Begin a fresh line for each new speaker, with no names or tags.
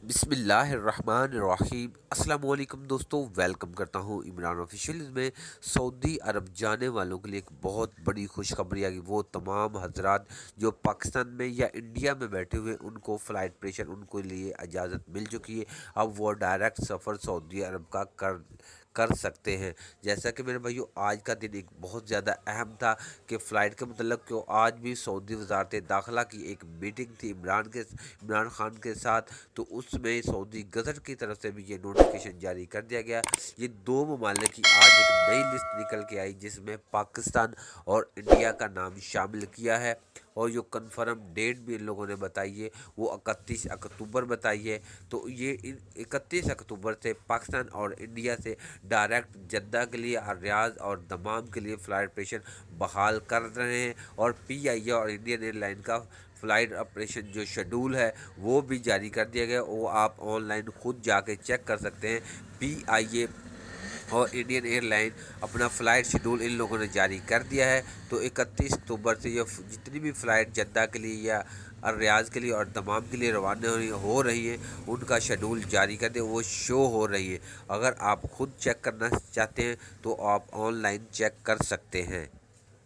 बिस्मिल्लाहिर्रहमानिर्रहीम। अस्सलाम वालेकुम दोस्तों, वेलकम करता हूँ इमरान ऑफिशियल में। सऊदी अरब जाने वालों के लिए एक बहुत बड़ी खुशखबरी आ गई। वो तमाम हजरात जो पाकिस्तान में या इंडिया में बैठे हुए उनको फ़्लाइट प्रेशर उनको लिए इजाज़त मिल चुकी है। अब वो डायरेक्ट सफ़र सऊदी अरब का कर सकते हैं। जैसा कि मेरे भाइयों, आज का दिन एक बहुत ज़्यादा अहम था कि फ़्लाइट के मतलब कि आज भी सऊदी वजारत दाखिला की एक मीटिंग थी इमरान खान के साथ। तो उसमें सऊदी गज़ट की तरफ से भी ये नोटिफिकेशन जारी कर दिया गया। ये दो ममालिक की आज एक नई लिस्ट निकल के आई जिसमें पाकिस्तान और इंडिया का नाम शामिल किया है। और जो कन्फर्म डेट भी इन लोगों ने बताई है वो 31 अक्टूबर बताई है। तो ये 31 अक्टूबर से पाकिस्तान और इंडिया से डायरेक्ट जद्दा के लिए और रियाद और दमाम के लिए फ़्लाइट ऑपरेशन बहाल कर रहे हैं। और PIA और इंडियन एयरलाइन का फ़्लाइट ऑपरेशन जो शेड्यूल है वो भी जारी कर दिया गया। वो आप ऑनलाइन खुद जाके चेक कर सकते हैं। PIA और इंडियन एयरलाइन अपना फ़्लाइट शेड्यूल इन लोगों ने जारी कर दिया है। तो 31 अक्टूबर से ये जितनी भी फ़्लाइट जद्दा के लिए या रियाज के लिए और दमाम के लिए रवाना हो रही हैं उनका शेड्यूल जारी कर दे, वो शो हो रही है। अगर आप खुद चेक करना चाहते हैं तो आप ऑनलाइन चेक कर सकते हैं।